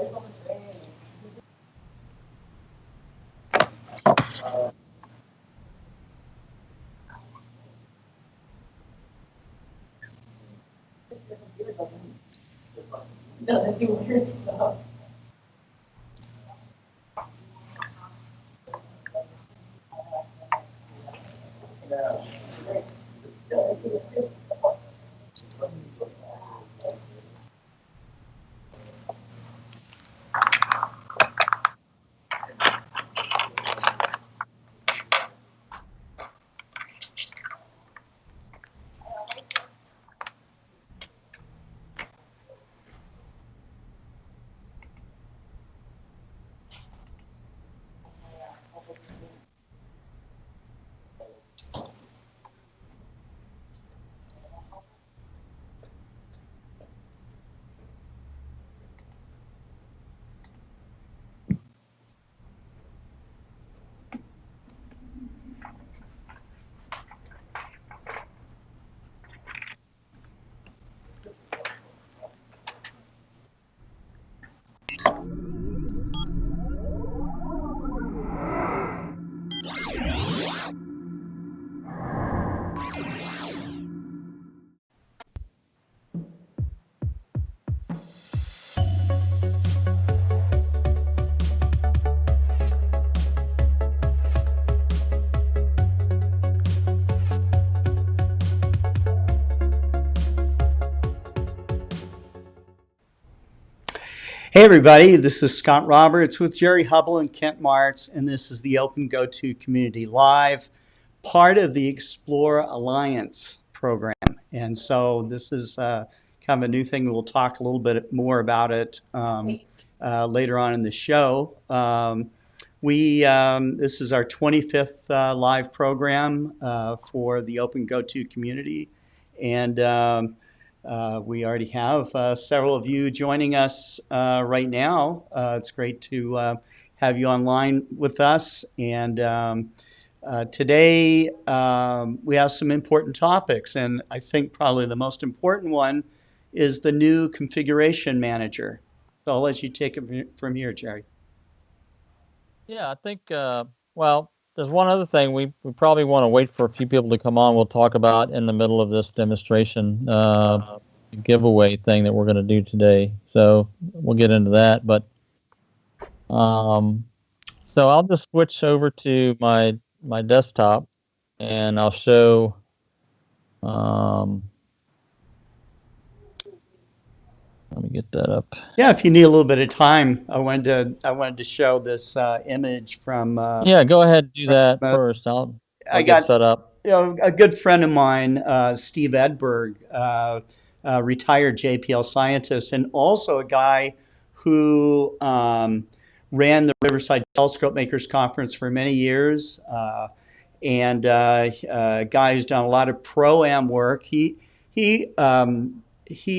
No, they do weird stuff. Hey everybody, this is Scott Roberts with Jerry Hubbell and Kent Marts, and this is the OpenGOTO Community Live, part of the Explore Alliance program. And so this is kind of a new thing. We'll talk a little bit more about it later on in the show. This is our 25th live program for the OpenGOTO Community, and we already have several of you joining us right now. It's great to have you online with us. And today we have some important topics. And I think probably the most important one is the new configuration manager. So I'll let you take it from here, Jerry. Yeah, I think, well, there's one other thing we probably want to wait for a few people to come on. We'll talk about in the middle of this demonstration giveaway thing that we're going to do today. So we'll get into that. But so I'll just switch over to my desktop and I'll show let me get that up. Yeah, if you need a little bit of time, I wanted to show this image from. Yeah, go ahead and do that first. I'll get set up. You know, a good friend of mine, Steve Edberg, retired JPL scientist, and also a guy who ran the Riverside Telescope Makers Conference for many years, and a guy who's done a lot of pro-am work. He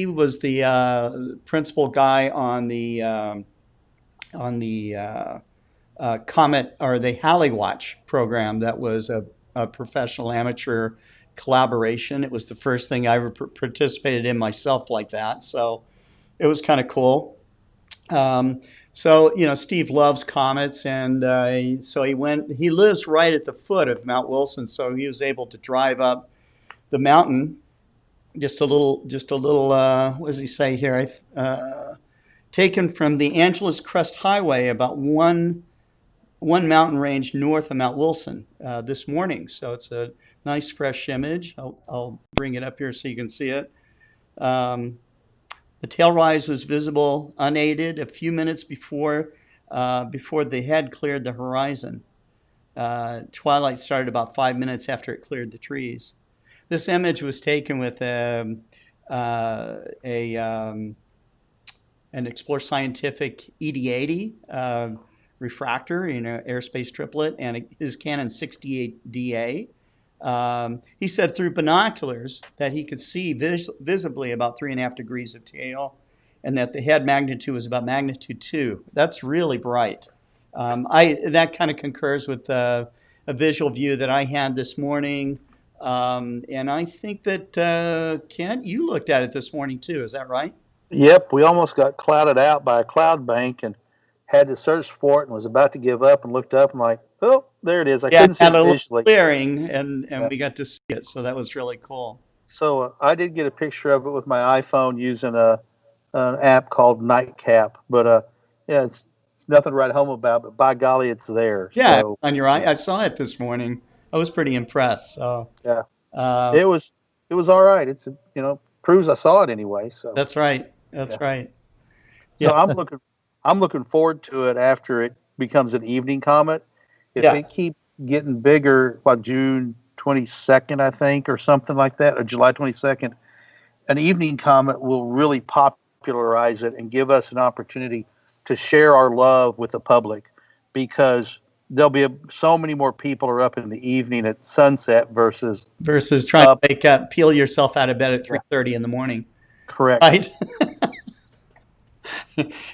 was the principal guy on the Comet or the Halley Watch program. That was a professional amateur collaboration. It was the first thing I ever participated in myself like that. So it was kind of cool. So, you know, Steve loves comets, and so he lives right at the foot of Mount Wilson. So he was able to drive up the mountain just a little, what does he say here? Taken from the Angeles Crest Highway, about one mountain range north of Mount Wilson this morning. So it's a nice fresh image. I'll bring it up here so you can see it. The tail rise was visible unaided a few minutes before the head cleared the horizon. Twilight started about 5 minutes after it cleared the trees. This image was taken with an Explore Scientific ED80 refractor, you know, airspace triplet, and his Canon 68DA. He said through binoculars that he could see visibly about 3.5 degrees of tail, and that the head magnitude was about magnitude 2. That's really bright. That kind of concurs with a visual view that I had this morning. And I think that, Kent, you looked at it this morning too. Is that right? Yep, we almost got clouded out by a cloud bank and had to search for it and was about to give up and looked up and like, oh, there it is. I Yeah, couldn't see had it a little visually. clearing, and Yeah. we got to see it, so that was really cool. So I did get a picture of it with my iPhone using an app called Nightcap. But yeah, it's nothing to write home about. But by golly, it's there. Yeah, So on your eye, I saw it this morning. I was pretty impressed. So yeah, uh, it was all right. It's proves I saw it anyway. So that's right. yeah. That's right. So Yeah, I'm looking forward to it after it becomes an evening comet. If yeah. it keeps getting bigger by June 22nd, I think, or something like that, or July 22nd, an evening comet will really popularize it and give us an opportunity to share our love with the public, because there'll be so many more people are up in the evening at sunset versus Versus trying to up. peel yourself out of bed at Yeah, 3:30 in the morning, correct. right?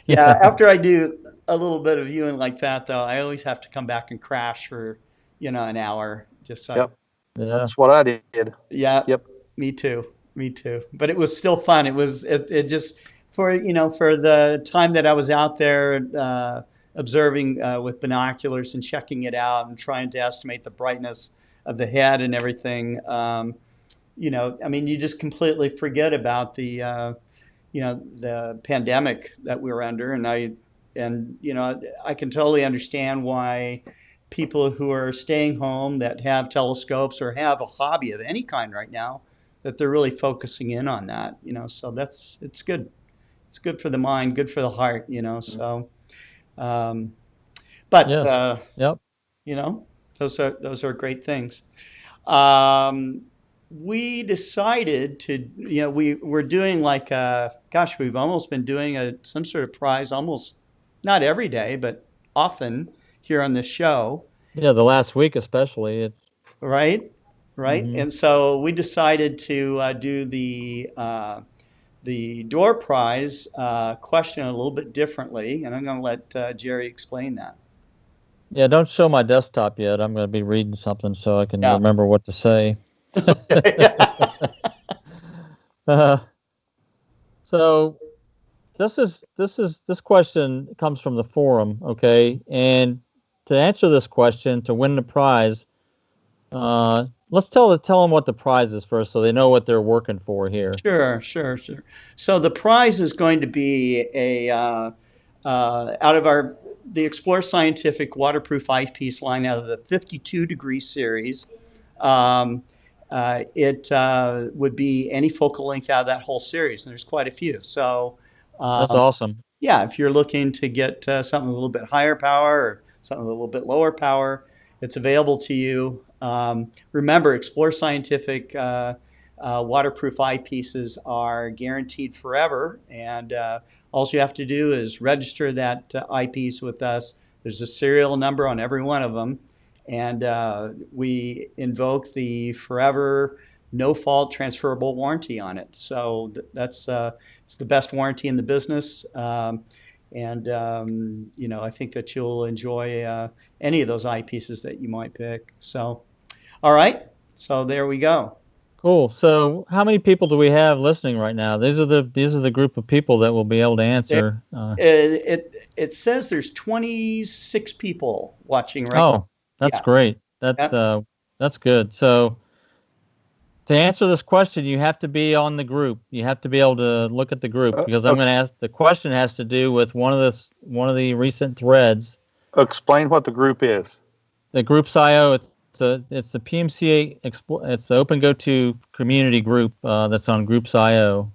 Yeah. After I do a little bit of viewing like that, though, I always have to come back and crash for, an hour, just so. Yep, Yeah. that's what I did. Yeah. Yep. Me too. Me too. But it was still fun. It just for the time that I was out there observing with binoculars and checking it out and trying to estimate the brightness of the head and everything. I mean, you just completely forget about the pandemic that we were under, and I can totally understand why people who are staying home that have telescopes or have a hobby of any kind right now, that they're really focusing in on that. So it's good. It's good for the mind, good for the heart. So, um, but Yes. Yep. you know, those are great things. Um, we decided to, we're doing like, gosh, we've almost been doing some sort of prize, almost not every day, but often here on this show, Yeah. The last week, especially, it's. right? Right. Hmm. And so we decided to do the door prize question a little bit differently, and I'm going to let Jerry explain that. Yeah. Don't show my desktop yet. I'm going to be reading something so I can Yeah. remember what to say. Okay. uh, so this question comes from the forum, okay? And to answer this question, to win the prize, let's tell them what the prize is first, so they know what they're working for here. Sure. So the prize is going to be out of the Explore Scientific Waterproof Eyepiece line, out of the 52 degree series. It would be any focal length out of that whole series, and there's quite a few. So That's awesome. yeah, if you're looking to get something a little bit higher power or something a little bit lower power, it's available to you. Remember, Explore Scientific waterproof eyepieces are guaranteed forever, and all you have to do is register that eyepiece with us. There's a serial number on every one of them, and we invoke the forever, no fault transferable warranty on it. So that's it's the best warranty in the business. And I think that you'll enjoy any of those eyepieces that you might pick. So, all right. So there we go. Cool. So, how many people do we have listening right now? These are the group of people that will be able to answer. It says there's 26 people watching right now. Oh, that's Yeah. great. Yeah. That's good. So, to answer this question, you have to be on the group. You have to be able to look at the group, because I'm going to ask. The question has to do with one of the recent threads. Explain what the group is. The group's IO. It's the PMCA. It's the OpenGOTO Community group that's on Groups IO,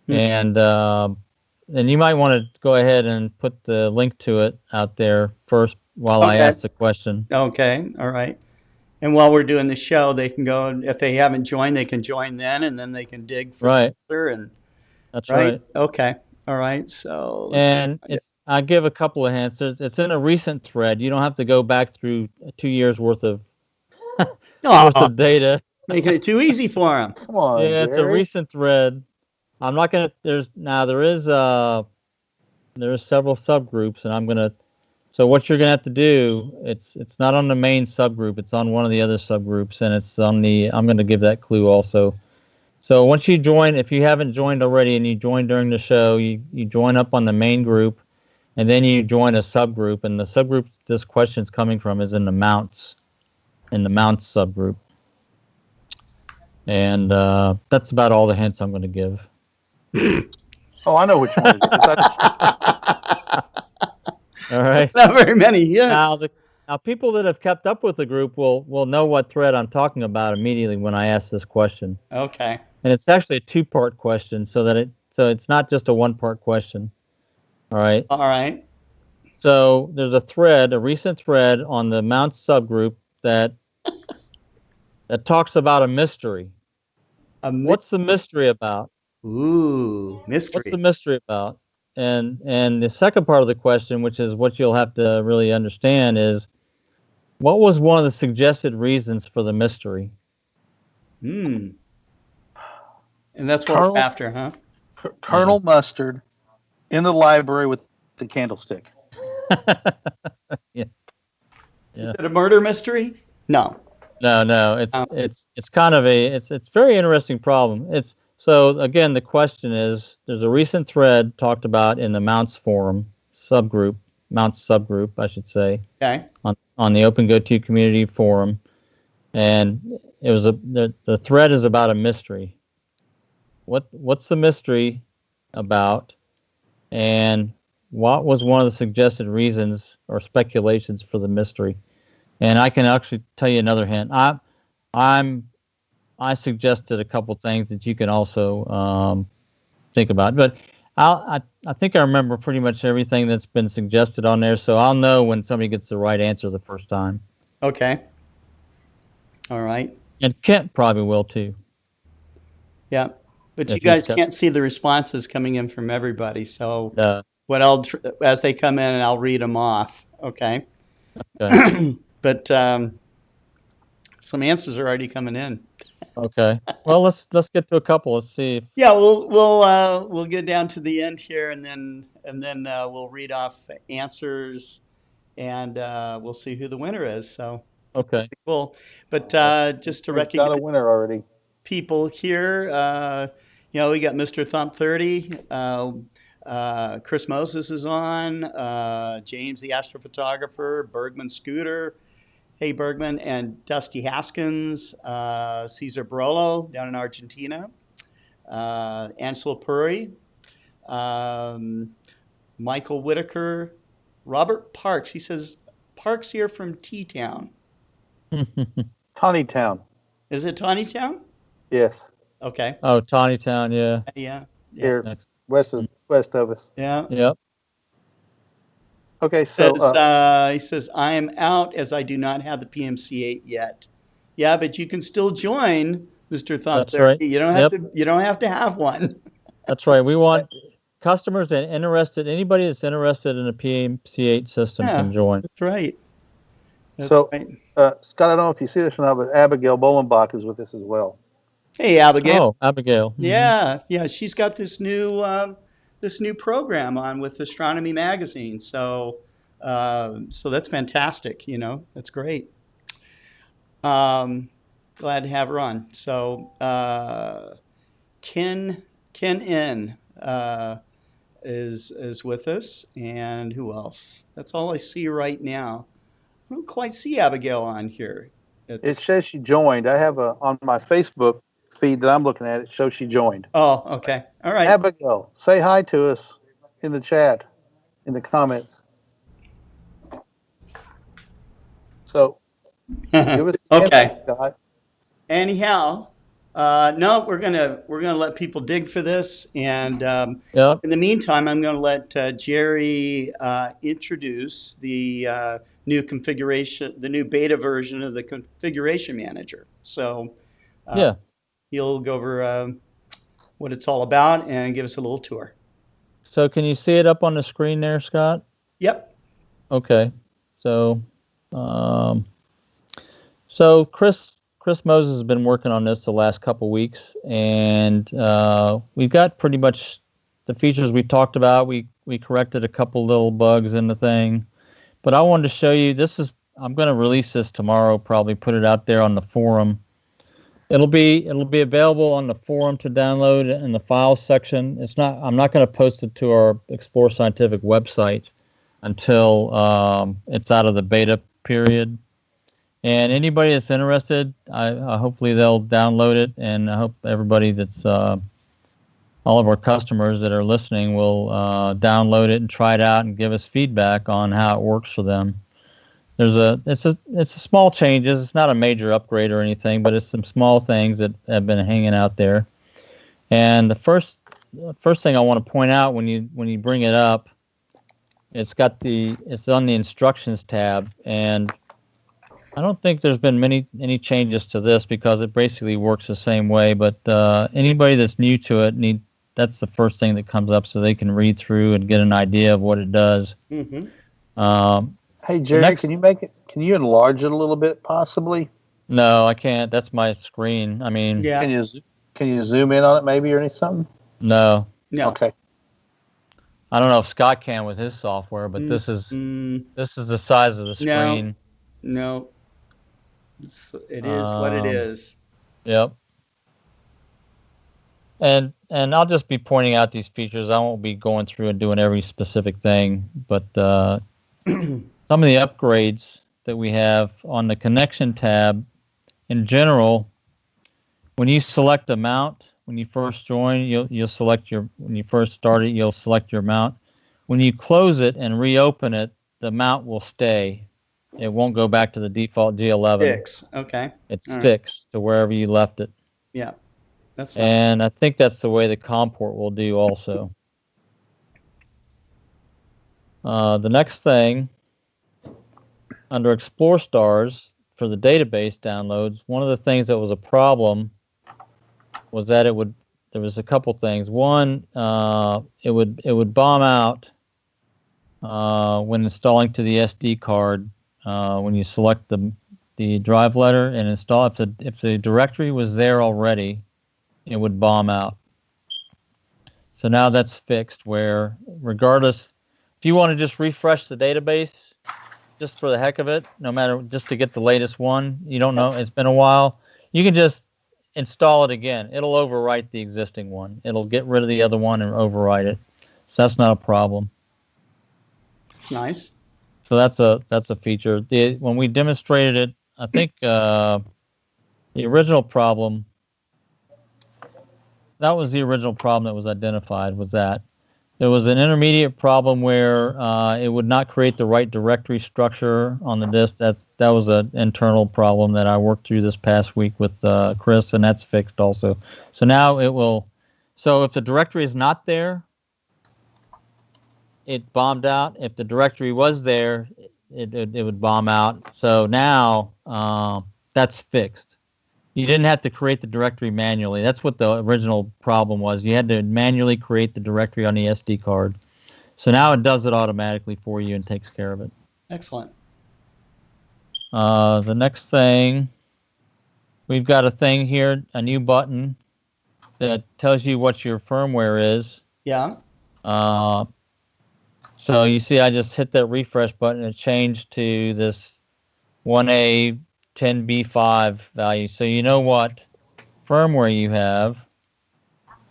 and you might want to go ahead and put the link to it out there first while I ask the question. Okay. All right. And while we're doing the show, they can go, if they haven't joined, they can join then, and then they can dig for the answer. And that's right. Okay. All right. So and I give a couple of hints. It's in a recent thread. You don't have to go back through 2 years worth of data. Making it too easy for them. Come on, yeah, Jerry. It's a recent thread. I'm not gonna. There is several subgroups, and So what you're gonna have to do, it's not on the main subgroup. It's on one of the other subgroups, and it's on the. I'm gonna give that clue also. So once you join, if you haven't joined already and you join during the show, you join up on the main group, and then you join a subgroup. And the subgroup this question's coming from is in the mounts subgroup. And that's about all the hints I'm going to give. Oh, I know which one it is. All right. Not very many hints. Now, people that have kept up with the group will know what thread I'm talking about immediately when I ask this question. Okay. And it's actually a two-part question, so it's not just a one-part question. All right. All right. So there's a recent thread on the Mounts subgroup that talks about a mystery. What's the mystery about? Ooh, mystery. What's the mystery about? And the second part of the question, which is what you'll have to really understand, is what was one of the suggested reasons for the mystery? And that's what we're after, huh? Colonel Mustard in the library with the candlestick. Yeah. Is it a murder mystery? No. No. It's kind of it's very interesting problem. So again, the question is, there's a recent thread talked about in the Mounts subgroup, I should say. Okay. On the OpenGOTO Community forum, and it was the thread is about a mystery. What's the mystery about, and what was one of the suggested reasons or speculations for the mystery? And I can actually tell you another hint. I suggested a couple things that you can also think about, but I think I remember pretty much everything that's been suggested on there, so I'll know when somebody gets the right answer the first time. Okay. All right. And Kent probably will too. Yeah. But you guys can't see the responses coming in from everybody, so as they come in, and I'll read them off. Okay. Okay. But some answers are already coming in. Okay. Well, let's get to a couple. Let's see. Yeah, we'll get down to the end here, and then we'll read off answers, and we'll see who the winner is. So okay, cool. But just to recognize, got a winner already. People here, we got Mr. Thump 30. Chris Moses is on. James the astrophotographer. Bergman Scooter. Hey, Bergman, and Dusty Haskins, Cesar Barolo down in Argentina, Ansel Puri, Michael Whitaker, Robert Parks. He says, Parks here from T-Town. Tawny Town. Is it Tawny Town? Yes. Okay. Oh, Tawny Town, yeah. Yeah. Here, west of us. Yeah. Yep. Okay, so he says, I am out as I do not have the PMC8 yet. Yeah, but you can still join, Mr. Thump. That's right. You don't have to. You don't have to have one. That's right. We want customers and anybody that's interested in a PMC8 system can join. That's right. Scott, I don't know if you see this or not, but Abigail Bolenbach is with us as well. Hey, Abigail. Oh, Abigail. Mm-hmm. Yeah. She's got this new program on with Astronomy Magazine. So that's fantastic. That's great. Glad to have her on. So Ken N is with us, and who else? That's all I see right now. I don't quite see Abigail on here. It says she joined. I have on my Facebook feed that I'm looking at. It shows she joined. Oh, okay. All right. Abigail, say hi to us in the chat, in the comments. So, give us the answer, Scott. Anyhow, no, we're gonna let people dig for this, and in the meantime, I'm gonna let Jerry introduce the new configuration, the new beta version of the configuration manager. So, he'll go over what it's all about and give us a little tour. So can you see it up on the screen there, Scott? Yep. Okay. So, Chris Moses has been working on this the last couple weeks, and we've got pretty much the features we talked about. We corrected a couple little bugs in the thing, but I wanted to show you. I'm going to release this tomorrow. Probably put it out there on the forum. It'll be available on the forum to download in the files section. I'm not going to post it to our Explore Scientific website until it's out of the beta period. And anybody that's interested, hopefully they'll download it, and I hope everybody that's all of our customers that are listening will download it and try it out and give us feedback on how it works for them. It's a small changes. It's not a major upgrade or anything, but it's some small things that have been hanging out there. And the first thing I want to point out when you bring it up, it's on the instructions tab, and I don't think there's been any changes to this because it basically works the same way. But anybody that's new to it that's the first thing that comes up, so they can read through and get an idea of what it does. Mm-hmm. Hey Jerry, can you enlarge it a little bit, possibly? No, I can't. That's my screen. I mean, yeah. Can you zoom in on it, maybe, or something? No. Okay. I don't know if Scott can with his software, but this is the size of the screen. No. It is what it is. Yep. And I'll just be pointing out these features. I won't be going through and doing every specific thing, but some of the upgrades that we have on the connection tab, in general, when you select a mount, when you first join, you'll select when you first start it, you'll select your mount. When you close it and reopen it, the mount will stay. It won't go back to the default G11. Sticks. Okay. It sticks to wherever you left it. Yeah. That's fine. And I think that's the way the Comport will do also. The next thing, under Explore Stars for the database downloads, one of the things that was a problem was that there was a couple things. One, it would bomb out when installing to the SD card when you select the drive letter and install. If the directory was there already, it would bomb out. So now that's fixed, where regardless, if you want to just refresh the database just for the heck of it, no matter, just to get the latest one, you don't know, it's been a while, you can just install it again. It'll overwrite the existing one. It'll get rid of the other one and overwrite it. So that's not a problem. That's nice. So that's a feature. When we demonstrated it, I think the original problem, that was the original problem that was identified, was that there was an intermediate problem where it would not create the right directory structure on the disk. That was an internal problem that I worked through this past week with Chris, and that's fixed also. So now it will. So if the directory is not there, it bombed out. If the directory was there, it would bomb out. So now that's fixed. You didn't have to create the directory manually. That's what the original problem was. You had to manually create the directory on the SD card. So now it does it automatically for you and takes care of it. Excellent. The next thing, we've got a thing here, a new button that tells you what your firmware is. Yeah. So you see I just hit that refresh button and it changed to this 1A 10B5 value. So you know what firmware you have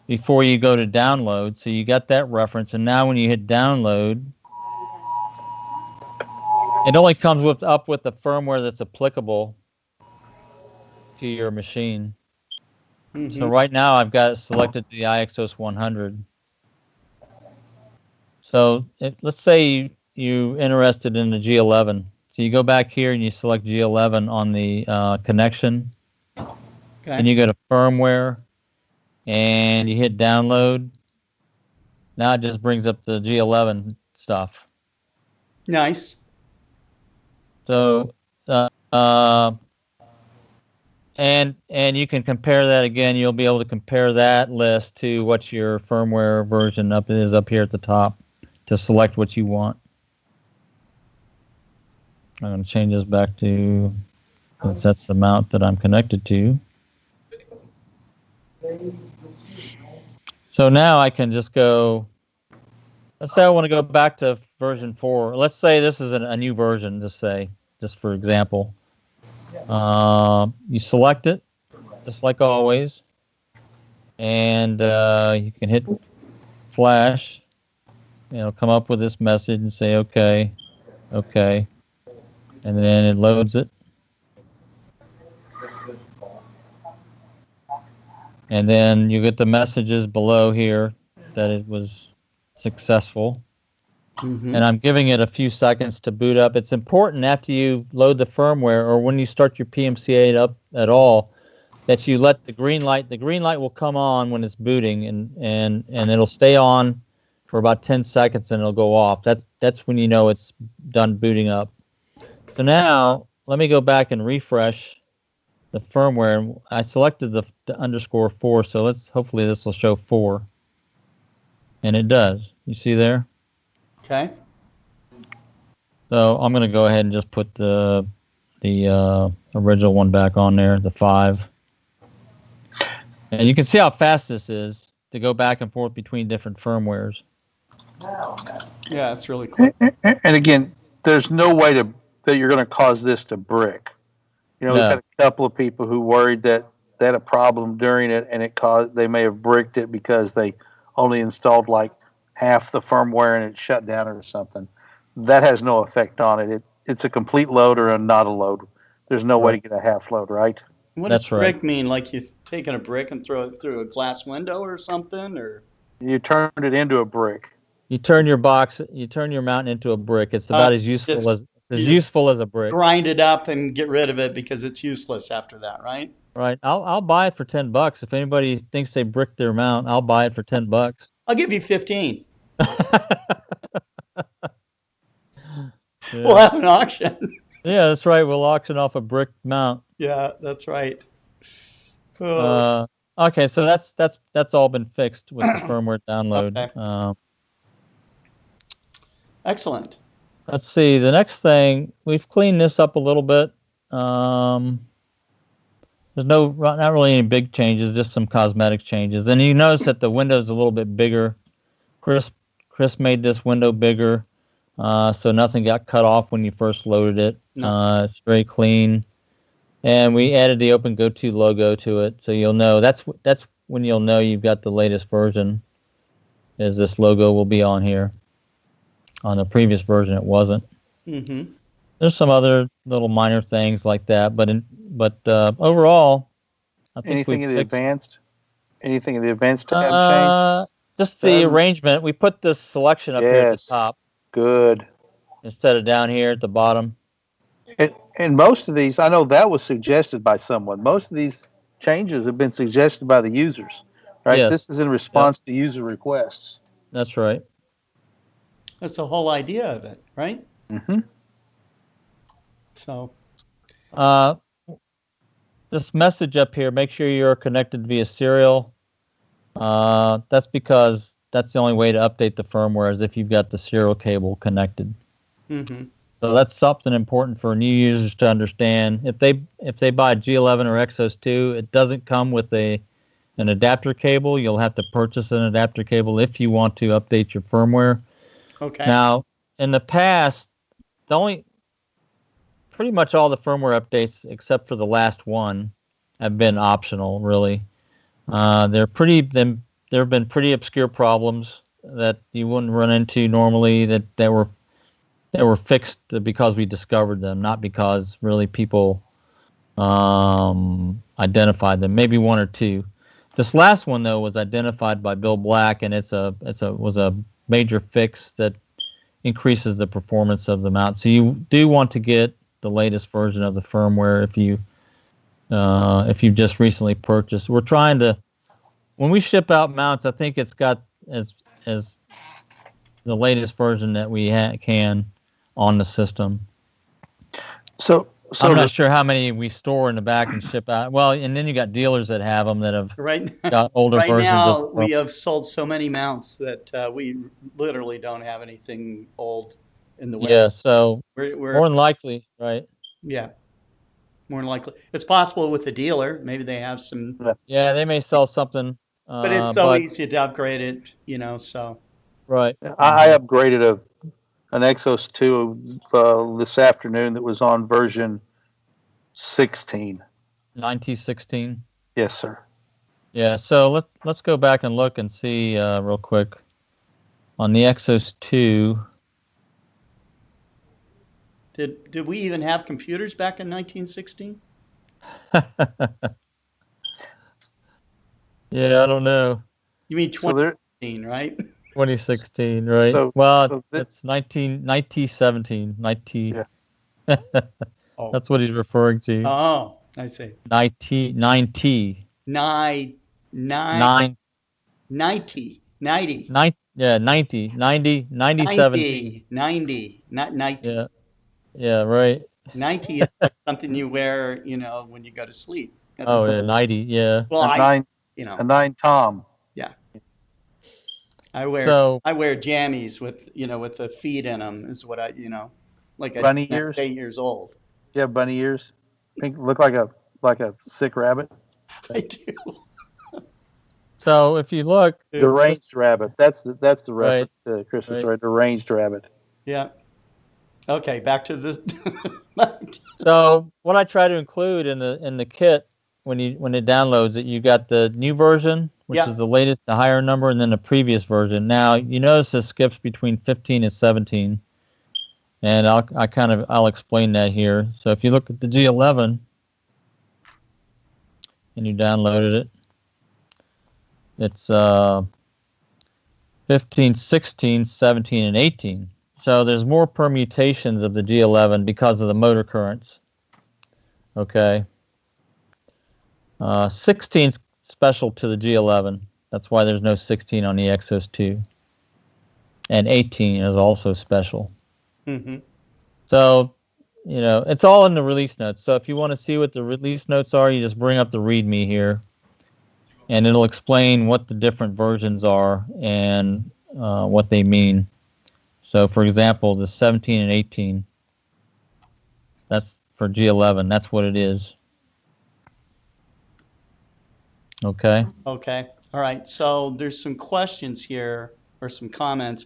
before you go to download. So you got that reference, and now when you hit download, it only comes up with the firmware that's applicable to your machine. Mm-hmm. So right now I've got it selected the iExos 100. So let's say you're interested in the G11. So you go back here and you select G11 on the connection. Okay. And you go to firmware and you hit download. Now it just brings up the G11 stuff. Nice. So and you can compare that again. You'll be able to compare that list to what your firmware version is up here at the top to select what you want. I'm going to change this back to, since that's the mount that I'm connected to. So now I can just go, let's say I want to go back to version 4. Let's say this is a new version, just for example. You select it, just like always. And you can hit flash. It'll come up with this message and say, okay, okay. And then it loads it. And then you get the messages below here that it was successful. Mm-hmm. And I'm giving it a few seconds to boot up. It's important after you load the firmware or when you start your PMCA up at all that you let the green light will come on when it's booting and it'll stay on for about 10 seconds and it'll go off. That's when you know it's done booting up. So now let me go back and refresh the firmware. I selected the _4, so hopefully this will show 4. And it does. You see there? Okay. So I'm going to go ahead and just put the original one back on there, the 5. And you can see how fast this is to go back and forth between different firmwares. Yeah, it's really quick. And again, there's no way that you're going to cause this to brick. You know, No. we've had a couple of people who worried that they had a problem during it, and they may have bricked it because they only installed like half the firmware and it shut down or something. That has no effect on it. It's a complete load or a not a load. There's no way to get a half load, right? What That's does right. brick mean? Like you've taken a brick and throw it through a glass window or something? Or You turned it into a brick. You turn your mount into a brick. It's about as useful as a brick. grind it up and get rid of it because it's useless after that, right? Right. I'll buy it for $10. If anybody thinks they bricked their mount, I'll buy it for $10. I'll give you 15. Yeah. We'll have an auction. Yeah, that's right. We'll auction off a brick mount. Yeah, that's right. Oh, Okay, so that's all been fixed with the firmware download. Okay. Excellent. Let's see. The next thing, we've cleaned this up a little bit. There's not really any big changes, just some cosmetic changes. And you notice that the window's a little bit bigger. Chris made this window bigger, so nothing got cut off when you first loaded it. No. It's very clean. And we added the OpenGOTO logo to it, so you'll know that's when you'll know you've got the latest version, is this logo will be on here. On the previous version, it wasn't. Mm-hmm. There's some other little minor things like that, but overall, I think Anything in the advanced tab changed? just the arrangement. We put this selection up here at the top. Good. Instead of down here at the bottom. And most of these, I know that was suggested by someone. Most of these changes have been suggested by the users, right? Yes. This is in response to user requests. That's right. That's the whole idea of it, right? Mm-hmm. So, this message up here, make sure you're connected via serial. That's because that's the only way to update the firmware is if you've got the serial cable connected. mm-hmm. So that's something important for new users to understand. If they buy G11 or Exos 2, it doesn't come with an adapter cable. You'll have to purchase an adapter cable if you want to update your firmware. Okay. Now, in the past, pretty much all the firmware updates, except for the last one, have been optional. Really, there have been pretty obscure problems that you wouldn't run into normally that were fixed because we discovered them, not because really people identified them. Maybe one or two. This last one though was identified by Bill Black, and was a major fix that increases the performance of the mount. So you do want to get the latest version of the firmware if you've just recently purchased. We're trying to, when we ship out mounts, I think it's got as the latest version that we can on the system. So I'm not sure how many we store in the back and ship out. Well, and then you got dealers that have them that have got older right versions. Now, we have sold so many mounts that we literally don't have anything old in the way. Yeah, so we're more than likely, right? Yeah, more than likely. It's possible with the dealer. Maybe they have some. Yeah, they may sell something. But it's so easy to upgrade it, so. Right. I upgraded an Exos 2 this afternoon that was on version 16. 1916. Yes, sir. Yeah, so let's go back and look and see real quick on the Exos 2. Did we even have computers back in 1916? Yeah, I don't know. You mean So there, 2016, right? 2016, right? so Well, so it's 1917. 19. Yeah. Oh, That's what he's referring to. oh, I see. 90, 90, Nine, nine, 9, 90, 90, 9, yeah, 90, 90, 90, 17. 90, 90, not 90. Yeah, yeah, right. 90 is like something you wear, when you go to sleep. That's Oh, yeah, 90, yeah. well, a nine you know, a nine Tom. yeah. I wear So, I wear jammies with the feet in them is what like a Bunny ears. 8 years old. You have bunny ears. Pink, look like a sick rabbit. I do. so if you look, Deranged rabbit. That's the Right, reference to Christmas right. story. Deranged rabbit. Yeah. Okay, back to the. So what I try to include in the kit when it downloads it, you got the new version, which Yeah. is the latest, the higher number, and then the previous version. Now you notice it skips between 15 and 17, and I'll explain that here. So if you look at the G11 and you downloaded it, it's 15, 16, 17, and 18. So there's more permutations of the G11 because of the motor currents. Okay. 16 is special to the G11. That's why there's no 16 on the Exos 2. And 18 is also special. Mm-hmm. So, it's all in the release notes. So if you want to see what the release notes are, you just bring up the README here. And it'll explain what the different versions are and what they mean. So, for example, the 17 and 18, that's for G11. That's what it is. Okay. Okay. All right. So there's some questions here or some comments.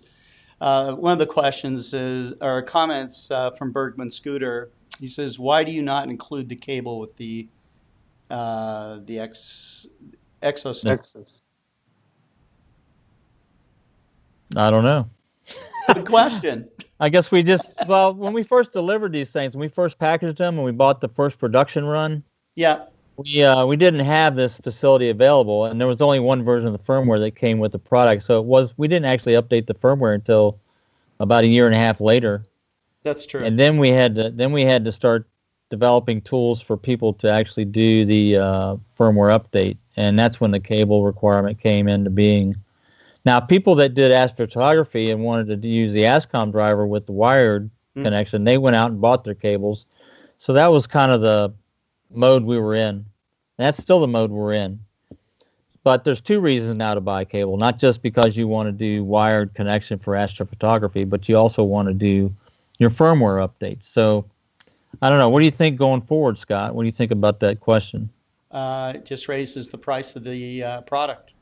One of the questions are comments from Bergman Scooter. He says, "Why do you not include the cable with the Exos?" Nexus. I don't know. Good question. I guess when we first delivered these things, when we first packaged them and we bought the first production run, Yeah. we didn't have this facility available, and there was only one version of the firmware that came with the product. So we didn't actually update the firmware until about a year and a half later. That's true. And then we had to start developing tools for people to actually do the firmware update, and that's when the cable requirement came into being. Now, people that did astrophotography and wanted to use the ASCOM driver with the wired connection, they went out and bought their cables. So that was kind of the mode we were in. And that's still the mode we're in. But there's two reasons now to buy a cable, not just because you want to do wired connection for astrophotography, but you also want to do your firmware updates. So I don't know. What do you think going forward, Scott? What do you think about that question? It just raises the price of the product,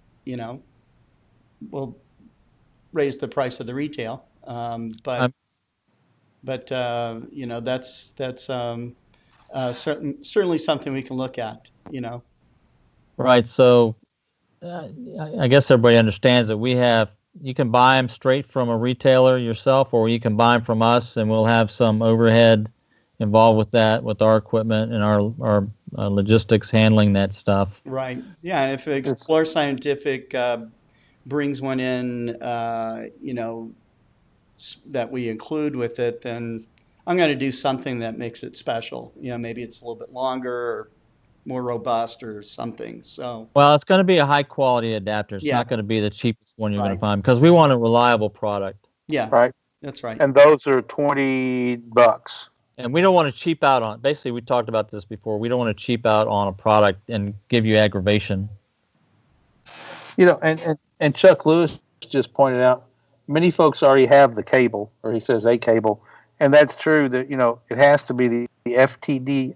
will raise the price of the retail. But that's certainly something we can look at, Right. So I guess everybody understands that you can buy them straight from a retailer yourself, or you can buy them from us, and we'll have some overhead involved with that, with our equipment and our logistics handling that stuff. Right. Yeah. And if Explore Scientific brings one in, that we include with it, then I'm going to do something that makes it special. Maybe it's a little bit longer or more robust or something. So. Well, it's going to be a high quality adapter. It's not going to be the cheapest one you're going to find, because we want a reliable product. Yeah. Right. That's right. And those are $20. And we don't want to cheap out on. Basically, we talked about this before. We don't want to cheap out on a product and give you aggravation. And Chuck Lewis just pointed out, many folks already have the cable, or he says a cable, and that's true. That it has to be the FTDI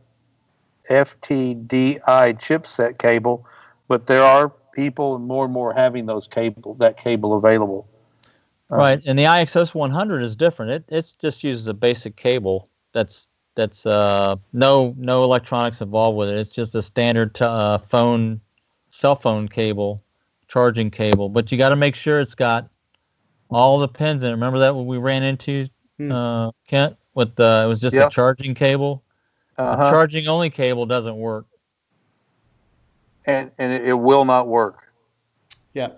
chipset cable, but there are people and more having that cable available. Right, and the IXS 100 is different. It just uses a basic cable that's that's no electronics involved with it. It's just a standard cell phone cable, charging cable. But you got to make sure it's got all the pins in it. Remember that what we ran into, Kent? With it was just a charging cable. A charging only cable doesn't work. And it will not work. Yeah.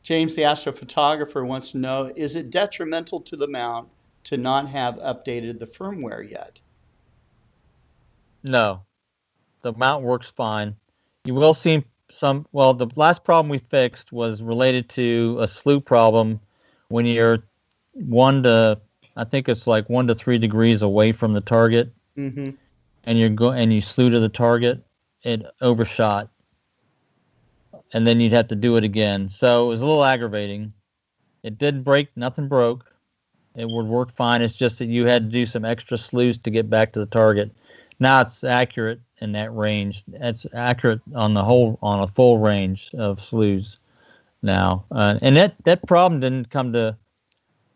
James, the astrophotographer, wants to know, is it detrimental to the mount to not have updated the firmware yet? No, the mount works fine. You will see some, well, the last problem we fixed was related to a slew problem when you're I think it's like 1 to 3 degrees away from the target, Mm-hmm. and you slew to the target, it overshot. And then you'd have to do it again. So it was a little aggravating. It did break, nothing broke. It would work fine. It's just that you had to do some extra slews to get back to the target. Now it's accurate in that range. It's accurate on a full range of slews now. And that problem didn't come to,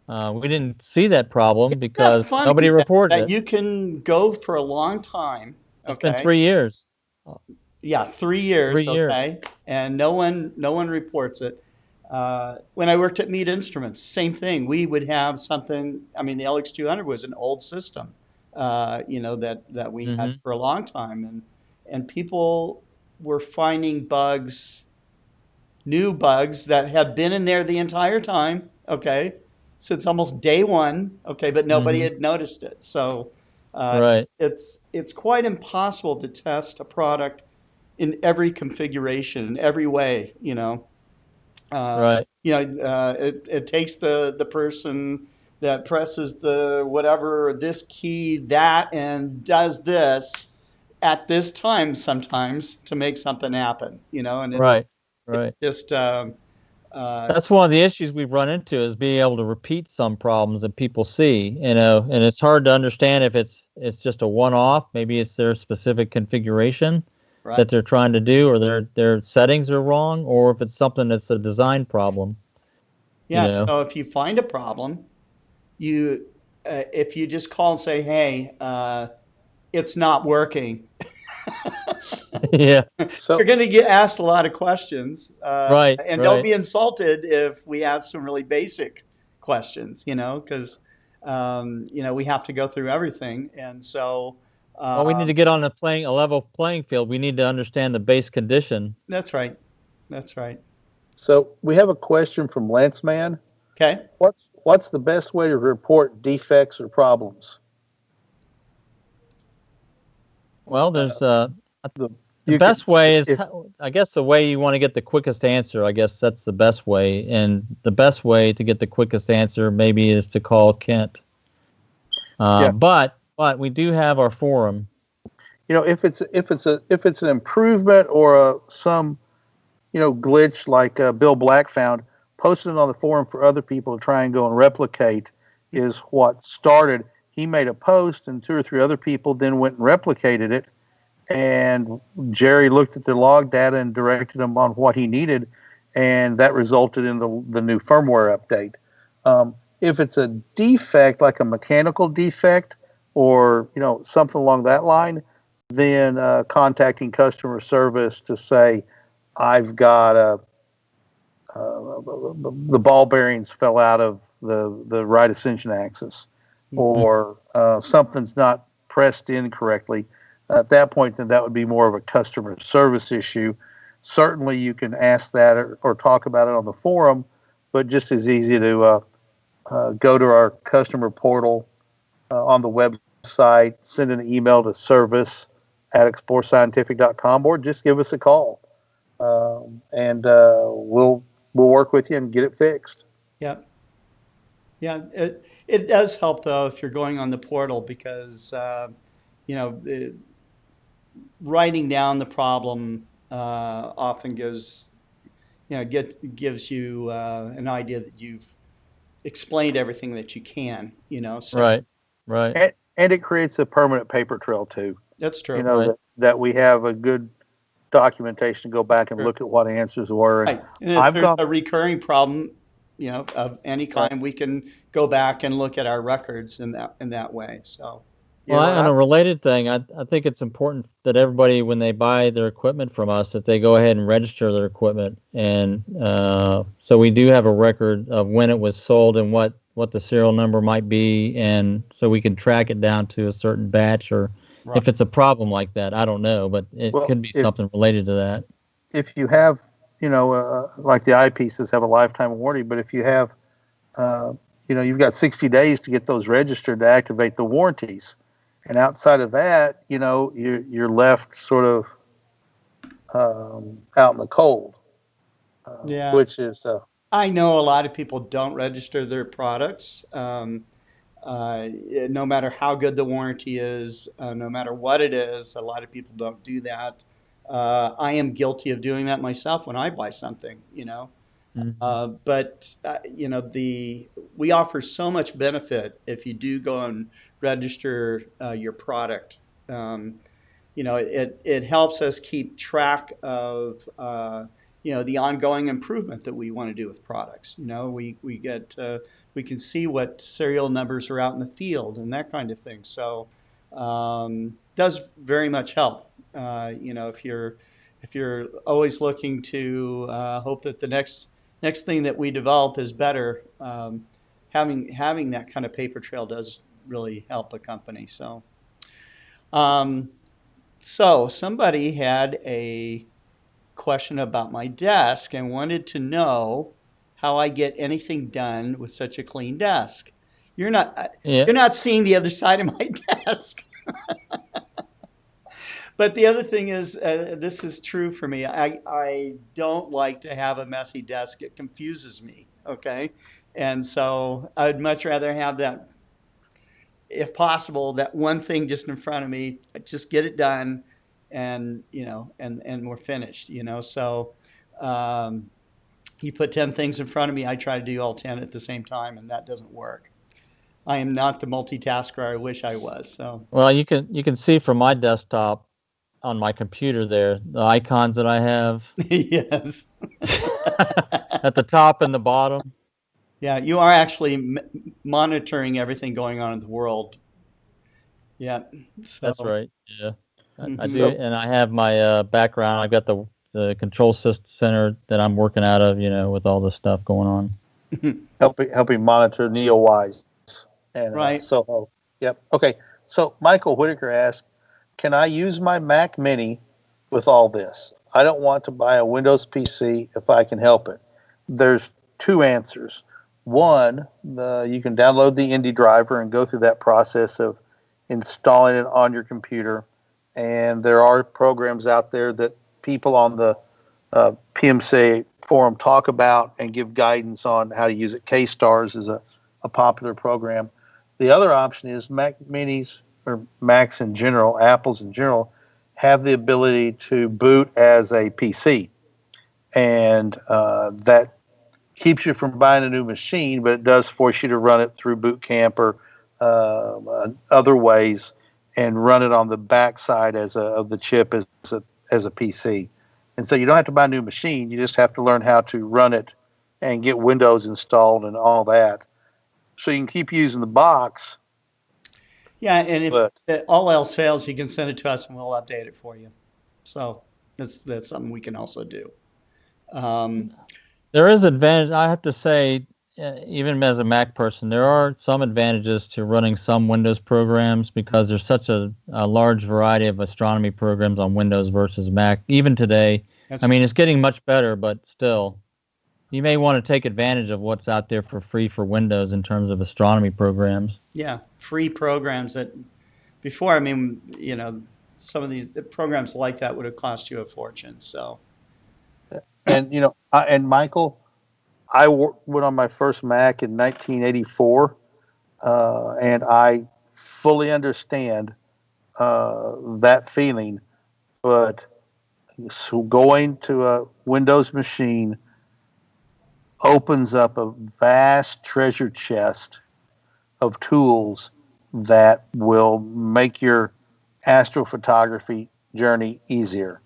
we didn't see that problem because nobody reported it. You can go for a long time. It's been 3 years. Yeah, 3 years. 3 years. Okay, and no one reports it. When I worked at Mead Instruments, same thing. We would have something. I mean, the LX200 was an old system, that we had for a long time, and people were finding bugs, new bugs that had been in there the entire time. Okay, since almost day one. Okay, but nobody had noticed it. So, right. It's quite impossible to test a product in every configuration, in every way, right. It takes the person that presses the whatever, this key, that, and does this at this time sometimes to make something happen, and right. it just, that's one of the issues we've run into is being able to repeat some problems that people see, and it's hard to understand if it's just a one-off, maybe it's their specific configuration that they're trying to do, or their settings are wrong, or if it's something that's a design problem. Yeah. So if you find a problem, if you just call and say, "Hey, it's not working," yeah. So you're going to get asked a lot of questions, right? And don't be insulted if we ask some really basic questions, because we have to go through everything, and so. Well, we need to get on a level playing field. We need to understand the base condition. That's right. That's right. So we have a question from Lanceman. Okay. What's the best way to report defects or problems? Well, there's the best way is, I guess, the way you want to get the quickest answer. I guess that's the best way, and the best way to get the quickest answer maybe is to call Kent. But we do have our forum. If it's an improvement or some glitch like Bill Black found, posting it on the forum for other people to try and go and replicate is what started. He made a post, and 2 or 3 other people then went and replicated it. And Jerry looked at the log data and directed him on what he needed, and that resulted in the new firmware update. If it's a defect, like a mechanical defect, or something along that line, then contacting customer service to say, I've got the ball bearings fell out of the right ascension axis, or something's not pressed in correctly. At that point, then that would be more of a customer service issue. Certainly, you can ask that or talk about it on the forum, but just as easy to go to our customer portal on the website, send an email to service@explorescientific.com, or just give us a call, and we'll work with you and get it fixed. Yep. Yeah, it does help though if you're going on the portal, because writing down the problem often gives you an idea that you've explained everything that you can. So. Right. And it creates a permanent paper trail too. That's true. That we have a good documentation to go back and look at what answers were. Right. And if there's a recurring problem, of any kind, we can go back and look at our records in that way. So. Well, on a related thing, I think it's important that everybody, when they buy their equipment from us, that they go ahead and register their equipment, and so we do have a record of when it was sold and what the serial number might be, and so we can track it down to a certain batch, or Right. if it's a problem like that, I don't know, but it could be something related to that. If you have, like the eyepieces have a lifetime warranty, but if you have, you've got 60 days to get those registered to activate the warranties. And outside of that, you're left sort of out in the cold. Yeah. Which is. I know a lot of people don't register their products, no matter how good the warranty is, no matter what it is. A lot of people don't do that. I am guilty of doing that myself when I buy something, but we offer so much benefit if you do go and register your product. It helps us keep track of the ongoing improvement that we want to do with products. We can see what serial numbers are out in the field and that kind of thing. So does very much help. If you're always looking to hope that the next thing that we develop is better, having that kind of paper trail does really help a company. So somebody had a question about my desk and wanted to know how I get anything done with such a clean desk. You're not seeing the other side of my desk. But the other thing is, this is true for me. I don't like to have a messy desk. It confuses me. Okay. And so I'd much rather have that, if possible, that one thing just in front of me, just get it done, and we're finished. So you put 10 things in front of me, I try to do all 10 at the same time, and that doesn't work. I am not the multitasker I wish I was. So. Well, you can see from my desktop on my computer there, the icons that I have. Yes. At the top and the bottom. Yeah, you are actually monitoring everything going on in the world. Yeah. So. That's right. Yeah. I do, and I have my background. I've got the control system center that I'm working out of, with all this stuff going on. helping monitor NeoWise and right. Soho. Yep. Okay. So Michael Whitaker asked, can I use my Mac Mini with all this? I don't want to buy a Windows PC if I can help it. There's two answers. One, you can download the Indie driver and go through that process of installing it on your computer. And there are programs out there that people on the PMC forum talk about and give guidance on how to use it. K-Stars is a popular program. The other option is Mac Minis, or Macs in general, Apples in general, have the ability to boot as a PC. And that keeps you from buying a new machine, but it does force you to run it through Boot Camp or other ways and run it on the backside of the chip as a PC. And so you don't have to buy a new machine. You just have to learn how to run it and get Windows installed and all that. So you can keep using the box. Yeah, and if all else fails, you can send it to us and we'll update it for you. So that's something we can also do. There is advantage. I have to say, even as a Mac person, there are some advantages to running some Windows programs because there's such a large variety of astronomy programs on Windows versus Mac. Even today, it's getting much better, but still, you may want to take advantage of what's out there for free for Windows in terms of astronomy programs. Yeah, free programs that before, some of these programs like that would have cost you a fortune. So, and and Michael, I went on my first Mac in 1984, and I fully understand that feeling. But so going to a Windows machine opens up a vast treasure chest of tools that will make your astrophotography journey easier.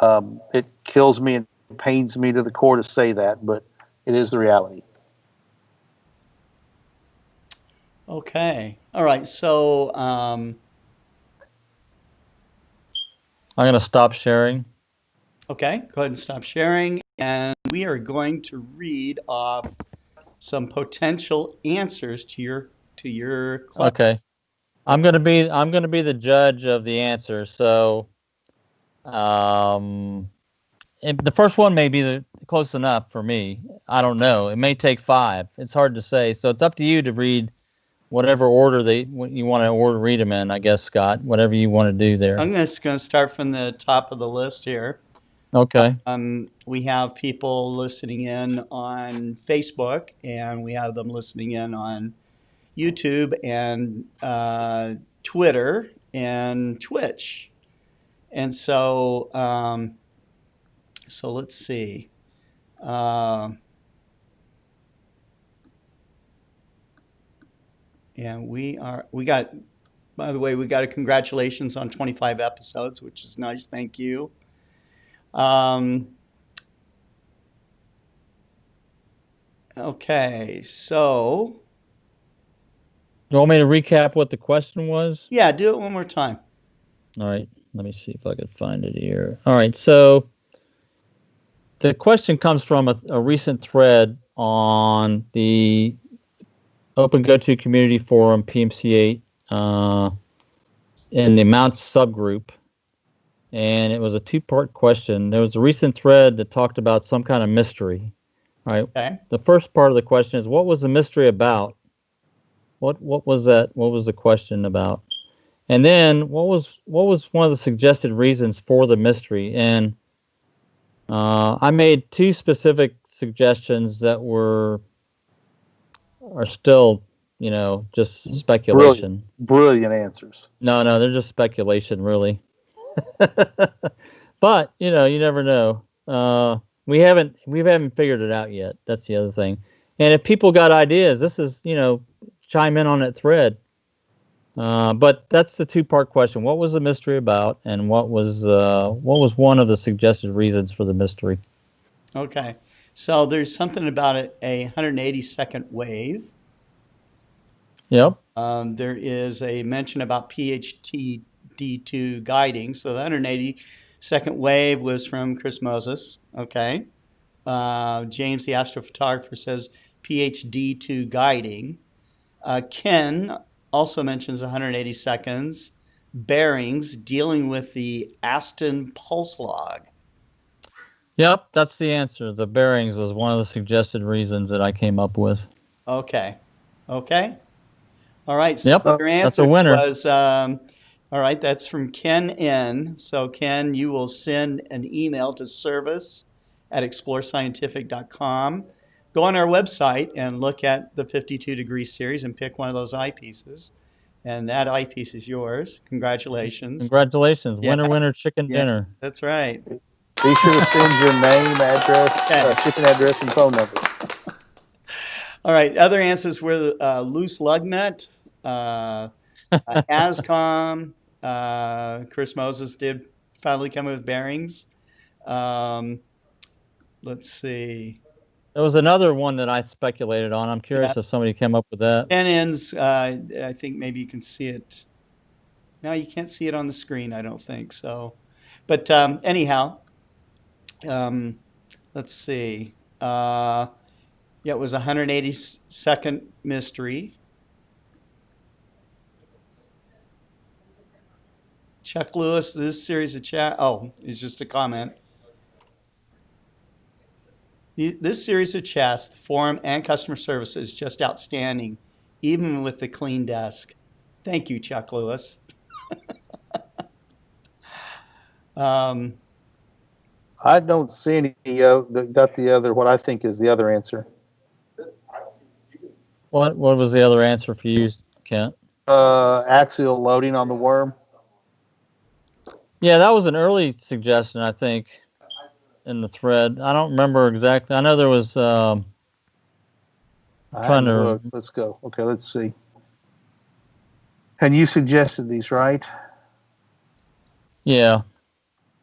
It kills me and pains me to the core to say that, but it is the reality. Okay. All right. So, I'm going to stop sharing. okay, go ahead and stop sharing. And we are going to read off some potential answers to your question. Okay. I'm going to be the judge of the answer. So, the first one may be close enough for me. I don't know. It may take 5. It's hard to say. So it's up to you to read whatever order you want to read them in, I guess, Scott, whatever you want to do there. I'm just going to start from the top of the list here. Okay. We have people listening in on Facebook, and we have them listening in on YouTube and Twitter and Twitch. And so, so let's see. And by the way, we got a congratulations on 25 episodes, which is nice. Thank you. Okay, so. You want me to recap what the question was? Yeah, do it one more time. All right. Let me see if I could find it here. All right. So the question comes from a recent thread on the OpenGOTO Community Forum, PMC8, in the Mounts subgroup. And it was a 2-part question. There was a recent thread that talked about some kind of mystery. All right. Okay. The first part of the question is, what was the mystery about? What was that? What was the question about? And then what was one of the suggested reasons for the mystery? And I made 2 specific suggestions that are still, just speculation. Brilliant answers. No, they're just speculation, really. But you never know. We haven't figured it out yet. That's the other thing. And if people got ideas, this is chime in on that thread. But that's the 2-part question. What was the mystery about, and what was one of the suggested reasons for the mystery? Okay. So there's something about a 180-second wave. Yep. There is a mention about PHTD2 guiding. So the 180-second wave was from Chris Moses. Okay. James, the astrophotographer, says PHD2 guiding. Ken also mentions 180 seconds, bearings, dealing with the Aston pulse log. Yep, that's the answer. The bearings was one of the suggested reasons that I came up with. Okay. All right. So Yep, your answer that's a winner. was, all right, that's from Ken N. So Ken, you will send an email to service@explorescientific.com. Go on our website and look at the 52 degree series and pick one of those eyepieces. And that eyepiece is yours. Congratulations. Congratulations. Yeah. Winner, chicken dinner. That's right. Be sure to send your name, address, shipping address, and phone number. All right. Other answers were loose lug nut, ASCOM. Chris Moses did finally come up with bearings. Let's see. There was another one that I speculated on. I'm curious if somebody came up with that. NN's, I think maybe you can see it. No, you can't see it on the screen, I don't think so. But anyhow, let's see. Yeah, it was a 180-second mystery. Chuck Lewis, this series of chat. Oh, it's just a comment. This series of chats, the forum and customer service is just outstanding, even with the clean desk. Thank you, Chuck Lewis. I don't see any got the other, what I think is the other answer. What was the other answer for you, Kent? Axial loading on the worm. Yeah, that was an early suggestion, I think, in the thread. I don't remember exactly. I know there was trying to look. Let's go. Okay, let's see. And you suggested these, right? Yeah.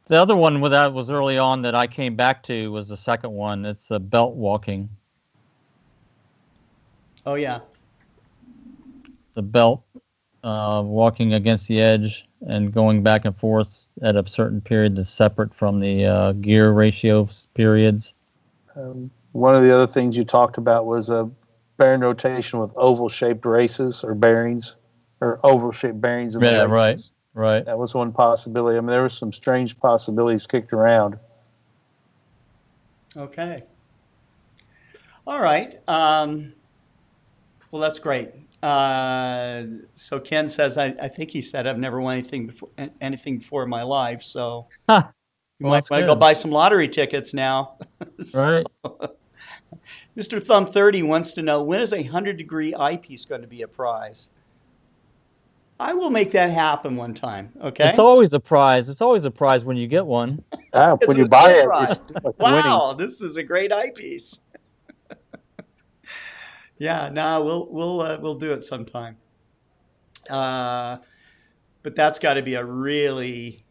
The other one that was early on that I came back to was the second one. It's the belt walking. Oh, yeah. the belt, walking against the edge and going back and forth at a certain period that's separate from the gear ratio periods. One of the other things you talked about was a bearing rotation with oval-shaped races or bearings, or oval-shaped bearings in the races. Right. That was one possibility. I mean, there were some strange possibilities kicked around. Okay. All right. Well, that's great. So Ken says, I think he said, I've never won anything before in my life. So Ha! you Well, might that's want to go good. buy some lottery tickets now. Right. Mr. Thumb 30 wants to know, when is a 100-degree eyepiece going to be a prize? I will make that happen one time. Okay. It's always a prize. It's always a prize when you get one. When you buy it, it's like winning. Wow, this is a great eyepiece. Yeah, no, we'll do it sometime. But that's got to be a really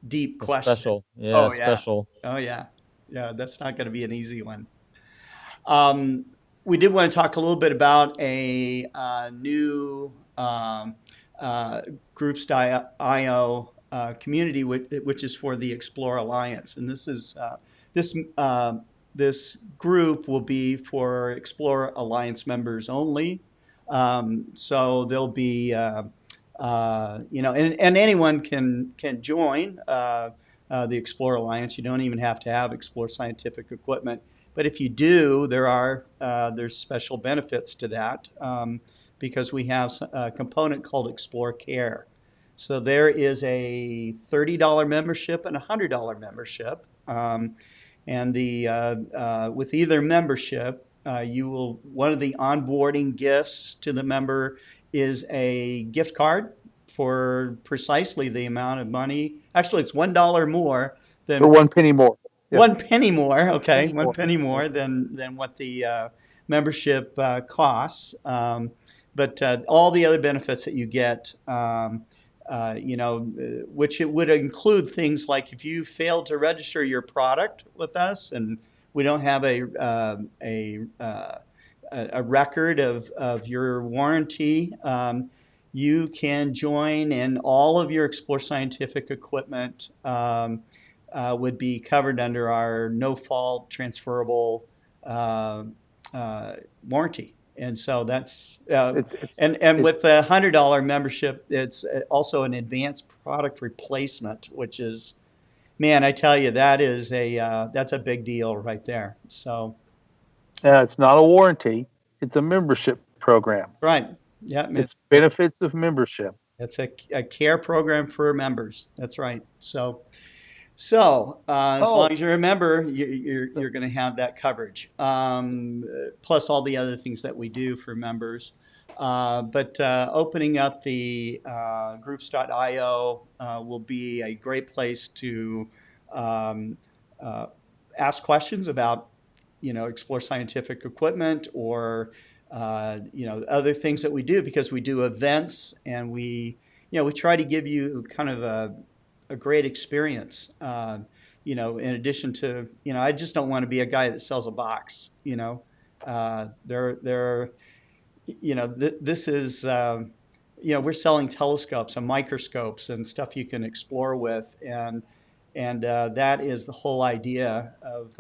deep question. Special. Yeah, Oh, yeah. special. Oh yeah, yeah. That's not going to be an easy one. We did want to talk a little bit about a new Groups.io community, which is for the Explore Alliance, and this group will be for Explore Alliance members only. So there'll be and anyone can join the Explore Alliance. You don't even have to have Explore scientific equipment. But if you do, there's special benefits to that because we have a component called Explore Care. So there is a $30 membership and a $100 membership. And with either membership, one of the onboarding gifts to the member is a gift card for precisely the amount of money. Actually, it's $1 more than, or 1 penny more. Yep. 1 penny more. Okay, Penny one more. penny more than what the membership costs. But all the other benefits that you get, which it would include things like if you fail to register your product with us, and we don't have a record of your warranty, you can join, and all of your Explore Scientific equipment would be covered under our no-fault transferable warranty. And so that's and with the $100 membership, it's also an advanced product replacement, which is, man, I tell you, that's a big deal right there. So it's not a warranty; it's a membership program. Right. Yeah. It's benefits of membership. It's a care program for members. That's right. So as long as you remember, you're going to have that coverage, plus all the other things that we do for members. But opening up the Groups.io will be a great place to ask questions about, Explore Scientific equipment or, other things that we do, because we do events and we try to give you kind of a great experience, in addition to, I just don't want to be a guy that sells a box, this is, we're selling telescopes and microscopes and stuff you can explore with. And that is the whole idea of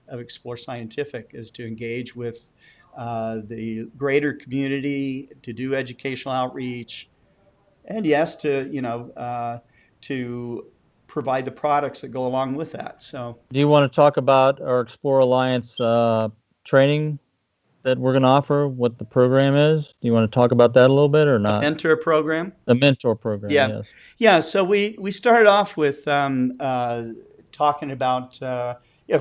Explore Scientific, is to engage with the greater community, to do educational outreach, and yes, to provide the products that go along with that. So, do you want to talk about our Explore Alliance training that we're going to offer, what the program is? Do you want to talk about that a little bit or not? Mentor program? The mentor program, yeah. Yes. Yeah, so we started off with talking about,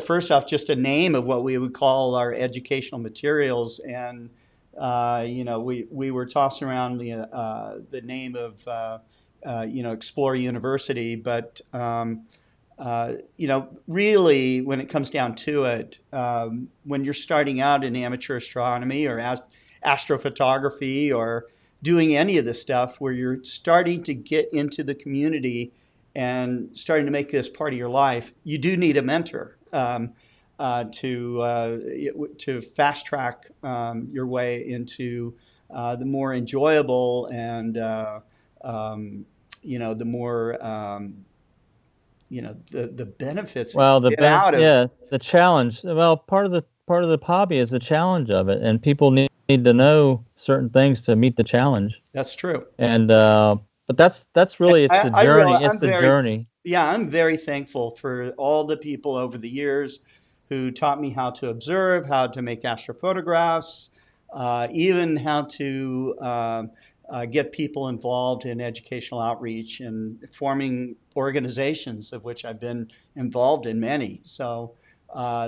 first off, just a name of what we would call our educational materials. And, we were tossing around the name of, Explore University. But, really, when it comes down to it, when you're starting out in amateur astronomy or astrophotography or doing any of this stuff, where you're starting to get into the community and starting to make this part of your life, you do need a mentor. to fast track your way into the more enjoyable and the more the benefits that Well, you get out of. yeah, the challenge. Well, part of the hobby is the challenge of it, and people need to know certain things to meet the challenge. That's true. And but that's really it's the journey. It's the journey. Yeah, I'm very thankful for all the people over the years who taught me how to observe, how to make astrophotographs, even how to get people involved in educational outreach and forming organizations, of which I've been involved in many. So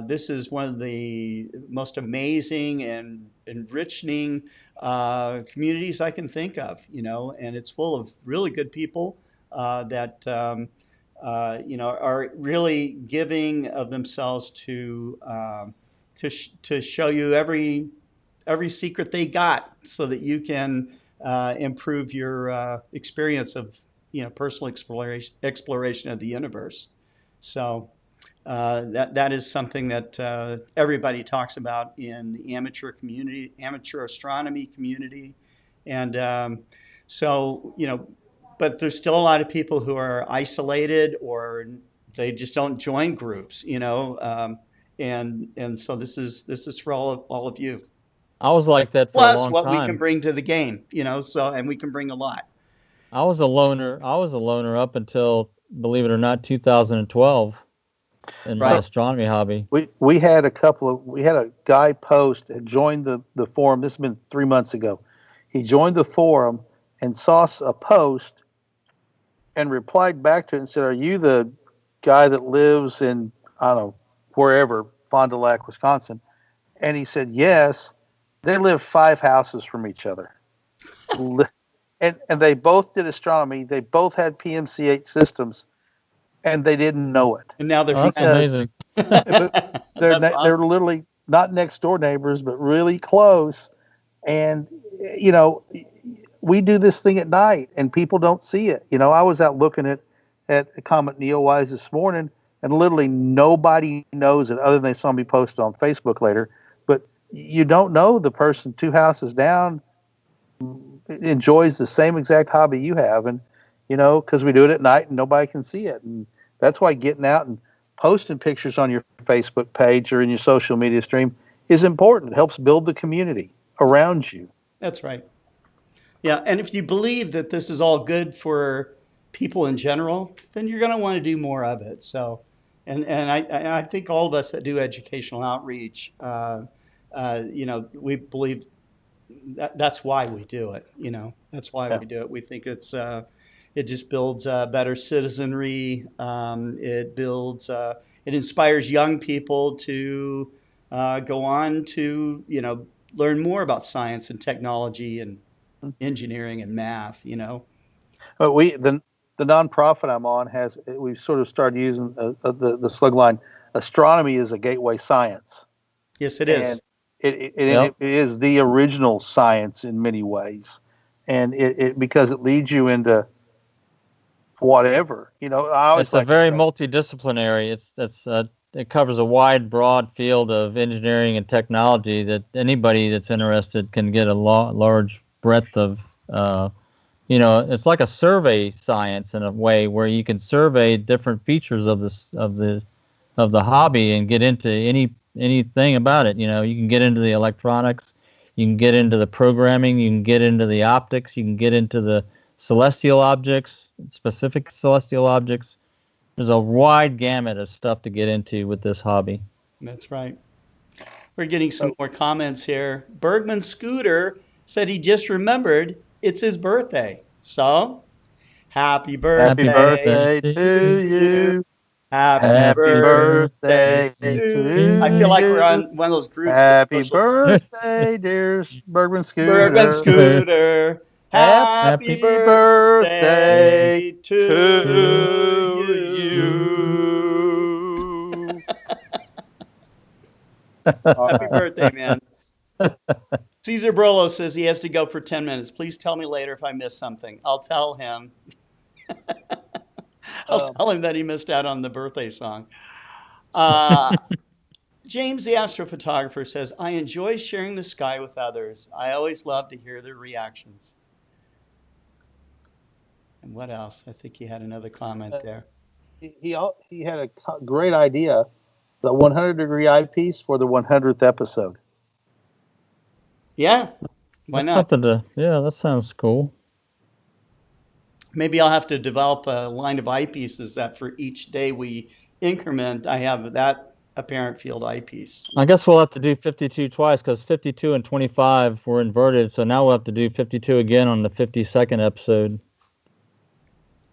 this is one of the most amazing and enriching communities I can think of, and it's full of really good people that are really giving of themselves to show you every secret they got, so that you can improve your experience of personal exploration of the universe. So that is something that everybody talks about in the amateur community, amateur astronomy community, and but there's still a lot of people who are isolated, or they just don't join groups, and so this is for all of you. I was like that for a Plus, long what we can time. bring to the game, and we can bring a lot. I was a loner. I was a loner up until, believe it or not, 2012 in my Right. astronomy hobby. We had a guy post and joined the forum. This has been 3 months ago. He joined the forum and saw a post and replied back to it and said, "Are you the guy that lives in, I don't know, wherever, Fond du Lac, Wisconsin?" And he said, "Yes." They live 5 houses from each other. And they both did astronomy. They both had PMC-8 systems, and they didn't know it. And now they're That's friends. amazing. But That's they're awesome. literally not next door neighbors, but really close. And we do this thing at night, and people don't see it. I was out looking at Comet Neowise this morning, and literally nobody knows it, other than they saw me post it on Facebook later. But you don't know the person 2 houses down enjoys the same exact hobby you have, and because we do it at night and nobody can see it. And that's why getting out and posting pictures on your Facebook page or in your social media stream is important. It helps build the community around you. That's right. Yeah, and if you believe that this is all good for people in general, then you're going to want to do more of it. So, and I think all of us that do educational outreach, we believe that's why we do it. That's why we do it. We think it just builds better citizenry. It inspires young people to go on to learn more about science and technology and engineering and math. But the nonprofit I'm on we've sort of started using the slug line. Astronomy is a gateway science. Yes, it And is. Yep. it is the original science in many ways, and it because it leads you into whatever. I always It's a like to very say, multidisciplinary. It covers a wide, broad field of engineering and technology that anybody that's interested can get a large breadth of. It's like a survey science in a way, where you can survey different features of the hobby and get into anything about it. You can get into the electronics, you can get into the programming, you can get into the optics, you can get into the celestial objects, specific celestial objects. There's a wide gamut of stuff to get into with this hobby. That's right. We're getting some more comments here. Bergman Scooter said he just remembered it's his birthday. So, happy happy birthday birthday to to to you. you. Happy Happy birthday birthday to you. I feel to like we're you. on one of those groups that Happy social. birthday, dear Bergman Bergman Scooter. Scooter. Happy Happy birthday birthday to to you. you. All Happy right. birthday, man. Caesar Brolo says he has to go for 10 minutes. Please tell me later if I missed something. I'll tell him. I'll Um, tell him that he missed out on the birthday song. Uh, James, the astrophotographer, says, I enjoy sharing the sky with others. I always love to hear their reactions. And what else? I think he had another comment there. He had a great idea, the 100-degree eyepiece for the 100th episode. Yeah, why That's not? something to, yeah, that sounds cool. Maybe I'll have to develop a line of eyepieces that for each day we increment, I have that apparent field eyepiece. I guess we'll have to do 52 twice because 52 and 25 were inverted. So now we'll have to do 52 again on the 52nd episode.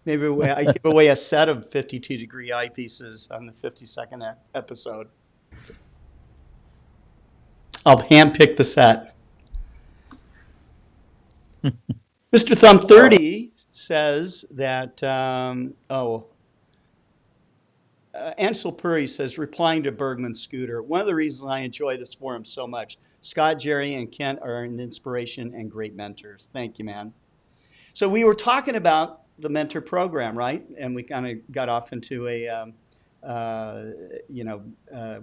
Maybe I give away a set of 52-degree eyepieces on the 52nd episode. I'll handpick the set. Mr. Thumb 30 says that, Ansel Puri says, replying to Bergman Scooter, one of the reasons I enjoy this forum so much, Scott, Jerry, and Kent are an inspiration and great mentors. Thank you, man. So we were talking about the mentor program, right? And we kind of got off into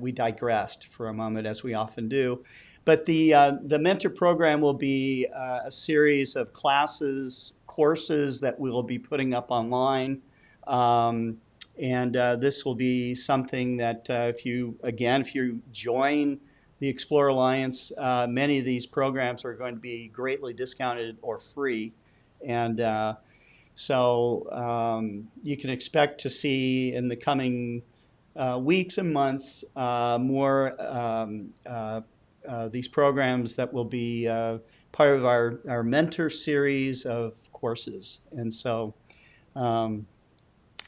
we digressed for a moment, as we often do. But the mentor program will be a series of classes, courses that we will be putting up online. And this will be something that if you join the Explore Alliance, many of these programs are going to be greatly discounted or free. And so you can expect to see in the coming weeks and months more these programs that will be part of our mentor series of courses. And so so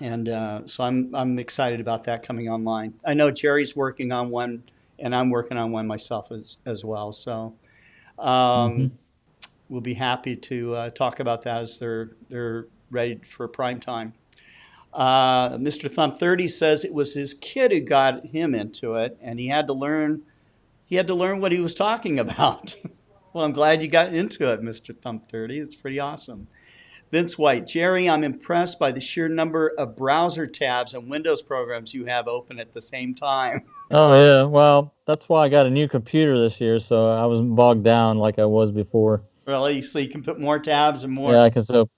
I'm excited about that coming online. I know Jerry's working on one, and I'm working on one myself as well. So we'll be happy to talk about that as they're ready for prime time. Mr. Thumb 30 says it was his kid who got him into it, and he had to learn what he was talking about. Well, I'm glad you got into it, Mr. Thumb 30. It's pretty awesome. Vince White, Jerry, I'm impressed by the sheer number of browser tabs and Windows programs you have open at the same time. Oh, yeah. Well, that's why I got a new computer this year, so I wasn't bogged down like I was before. Really? So you can put more tabs and more. Yeah, I can. So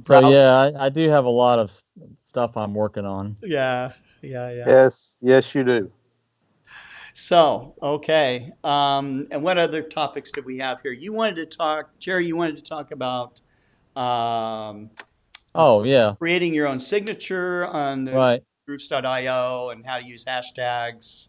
yeah, I do have a lot of stuff I'm working on. Yeah. Yes, you do. So, okay. And what other topics did we have here? Jerry, you wanted to talk about creating your own signature on the groups.io and how to use hashtags.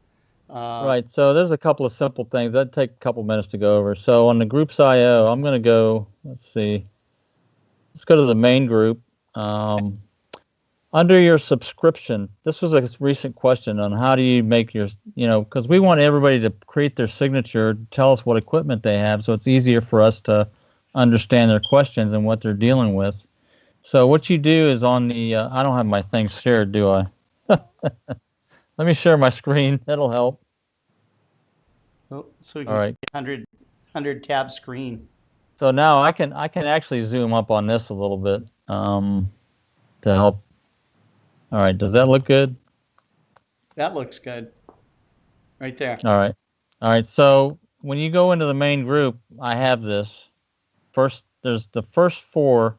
Right. So there's a couple of simple things. That'd take a couple minutes to go over. So on the groups.io, I'm going to go, let's go to the main group. Under your subscription, this was a recent question on how do you make your, because we want everybody to create their signature, tell us what equipment they have, so it's easier for us to understand their questions and what they're dealing with. So what you do is on the, I don't have my thing shared, do I? Let me share my screen. That'll help. Oh, so we can see 100 tab screen. So now I can actually zoom up on this a little bit to help. All right, does that look good? That looks good. Right there. All right. So when you go into the main group, I have this. First, there's the first 4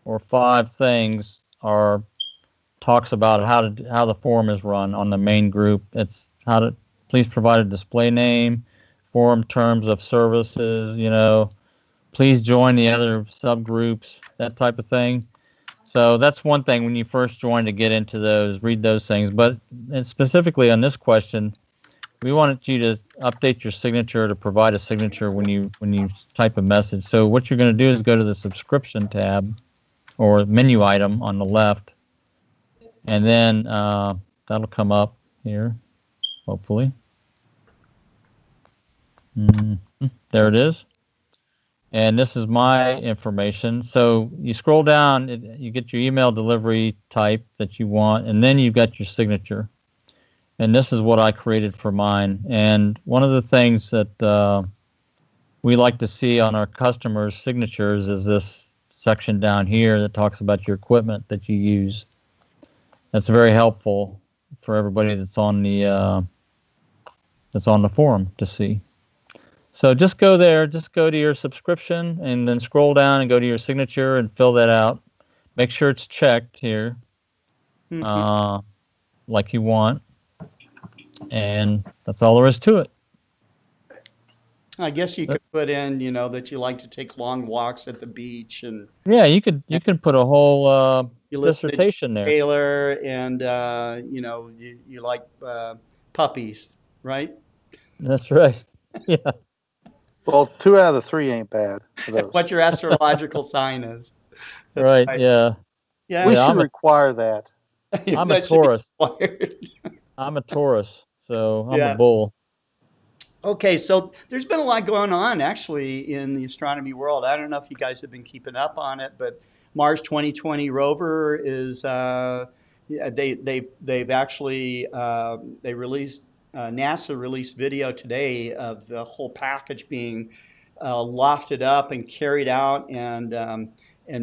or 5 things talks about how the forum is run on the main group. It's please provide a display name, forum terms of services, please join the other subgroups, that type of thing. So that's one thing when you first join to get into those, read those things. And specifically on this question, we wanted you to update your signature to provide a signature when you type a message. So what you're going to do is go to the subscription tab or menu item on the left, and then that'll come up here, hopefully. There it is. And this is my information. So you scroll down, you get your email delivery type that you want, and then you've got your signature. And this is what I created for mine. And one of the things that we like to see on our customers' signatures is this section down here that talks about your equipment that you use. That's very helpful for everybody that's on the that's on the forum to see. So just go there, just go to your subscription, and then scroll down and go to your signature and fill that out. Make sure it's checked here, like you want, and that's all there is to it. I guess you could put in, that you like to take long walks at the beach, and Yeah, you can put a whole you listen to dissertation there. Taylor, and you like puppies, right? That's right. Yeah. Well, 2 out of the 3 ain't bad for those. What your astrological sign is. Right. Yeah. Yeah. We Yeah, should require that. I'm a That should be Taurus. required. I'm a Taurus, so I'm Yeah. a bull. Okay, so there's been a lot going on actually in the astronomy world. I don't know if you guys have been keeping up on it, but Mars 2020 rover is they've actually they released NASA released video today of the whole package being lofted up and carried out and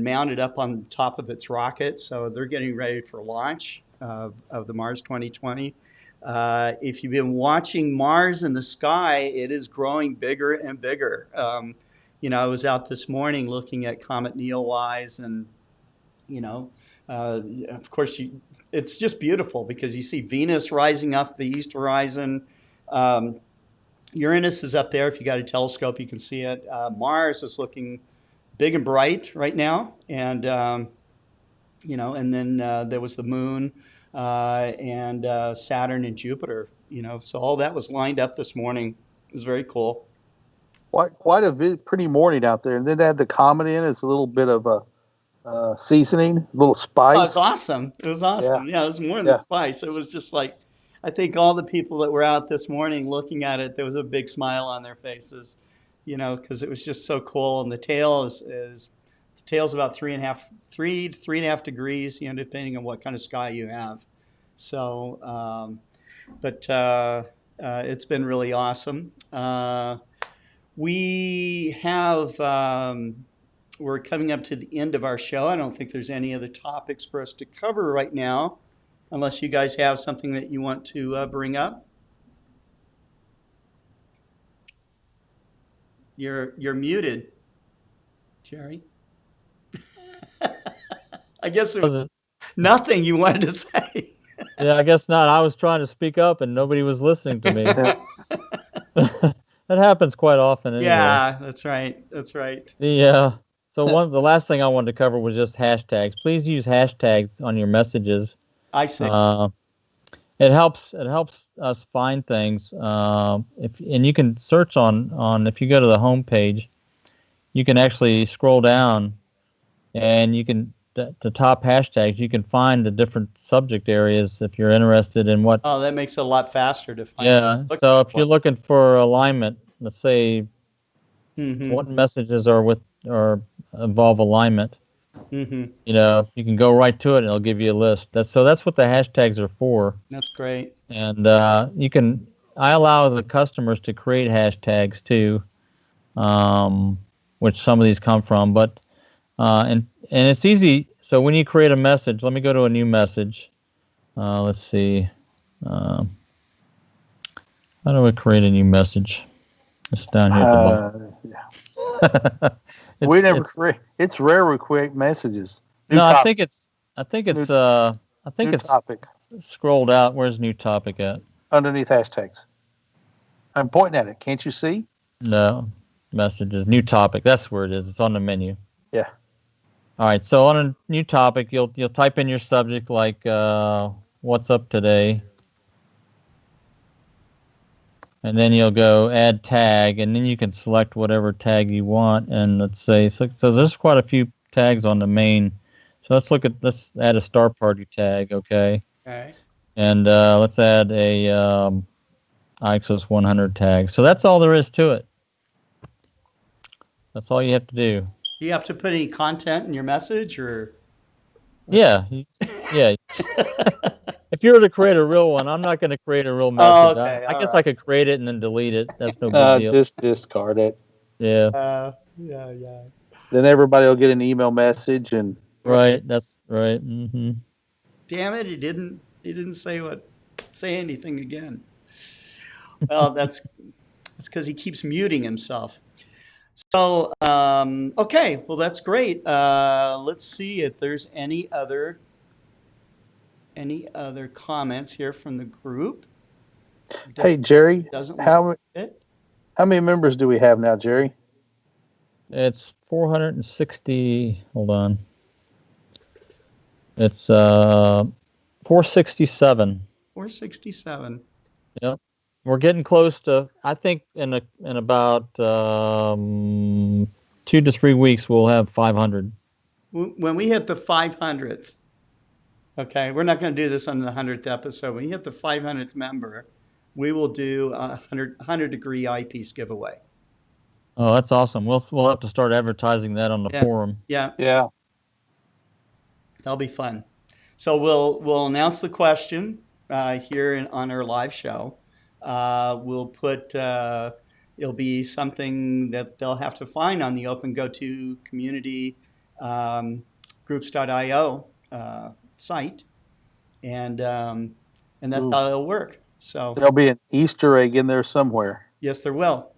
mounted up on top of its rocket. So they're getting ready for launch of the Mars 2020. If you've been watching Mars in the sky, it is growing bigger and bigger. I was out this morning looking at Comet Neowise, and of course, it's just beautiful because you see Venus rising up the east horizon. Uranus is up there. If you got a telescope, you can see it. Mars is looking big and bright right now, and and then there was the Moon. And Saturn and Jupiter, so all that was lined up this morning. It was very cool. Quite a pretty morning out there. And then they had the comet in as a little bit of a seasoning, a little spice. Oh, it was awesome. It was awesome. Yeah, it was more than spice. It was just like, I think all the people that were out this morning looking at it, there was a big smile on their faces, because it was just so cool. And the tail is tail's about 3 to 3.5 degrees, depending on what kind of sky you have. So, it's been really awesome. We have, we're coming up to the end of our show. I don't think there's any other topics for us to cover right now, unless you guys have something that you want to bring up. You're muted, Jerry. I guess there was nothing you wanted to say. Yeah, I guess not. I was trying to speak up and nobody was listening to me. That happens quite often anyway. Yeah, that's right. That's right. The last thing I wanted to cover was just hashtags. Please use hashtags on your messages. I see. It helps us find things. And you can search on if you go to the home page, you can actually scroll down and you can the top hashtags, you can find the different subject areas if you're interested in what. Oh, that makes it a lot faster to find. Yeah. So if you're looking for alignment, let's say what messages are involve alignment. You can go right to it and it'll give you a list. That's what the hashtags are for. That's great. And I allow the customers to create hashtags too, which some of these come from, but and it's easy. So when you create a message, let me go to a new message. Let's see. How do I create a new message? It's down here at the bottom. It's rare we create messages. I think it's topic. Scrolled out. Where's new topic at? Underneath hashtags. I'm pointing at it. Can't you see? No. Messages. New topic. That's where it is. It's on the menu. Yeah. All right. So on a new topic, you'll type in your subject like what's up today. And then you'll go add tag, and then you can select whatever tag you want. And let's say, so there's quite a few tags on the main. So let's add a Star Party tag, okay? Okay. And let's add a Exos 100 tag. So that's all there is to it. That's all you have to do. Do you have to put any content in your message, or? Yeah. If you were to create a real one, I'm not going to create a real message. Oh, okay. I guess I could create it and then delete it. That's no big deal. Just discard it. Yeah. Yeah. Then everybody will get an email message and. Right. That's right. Mm-hmm. Damn it! He didn't say anything again. Well, that's because he keeps muting himself. So, okay, well, that's great. Let's see if there's any other comments here from the group. Hey, Jerry, Doesn't look how it. many members do we have now, Jerry? It's 460. Hold on. It's 467. 467. Yep. We're getting close to. I think in about 2 to 3 weeks we'll have 500. When we hit the 500th, okay, we're not going to do this on the 100th episode. When you hit the 500th member, we will do a 100 degree eyepiece giveaway. Oh, that's awesome. We'll have to start advertising that on the forum. Yeah, Yeah. that'll be fun. So we'll announce the question here on our live show. We'll put it'll be something that they'll have to find on the OpenGOTO Community groups.io site, and that's how it'll work. So There'll be an Easter egg in there somewhere. yes, there will.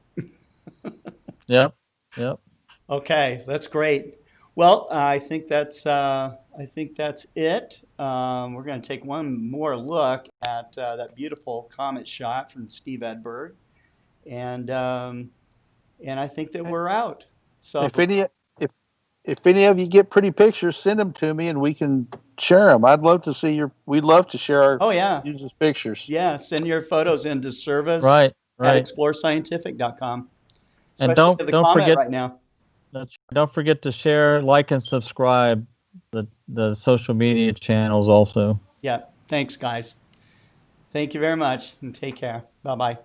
Yep. Okay, that's great. Well, I think that's it. We're going to take one more look at that beautiful comet shot from Steve Edberg, and I think that we're out. So If any of you get pretty pictures, send them to me and we can share them. We'd love to share our users' pictures. Yeah, send your photos into service Right. at explorescientific.com. And Especially the don't comment forget right now. Don't forget to share, like, and subscribe the social media channels also. Yeah. Thanks, guys. Thank you very much, and take care. Bye-bye.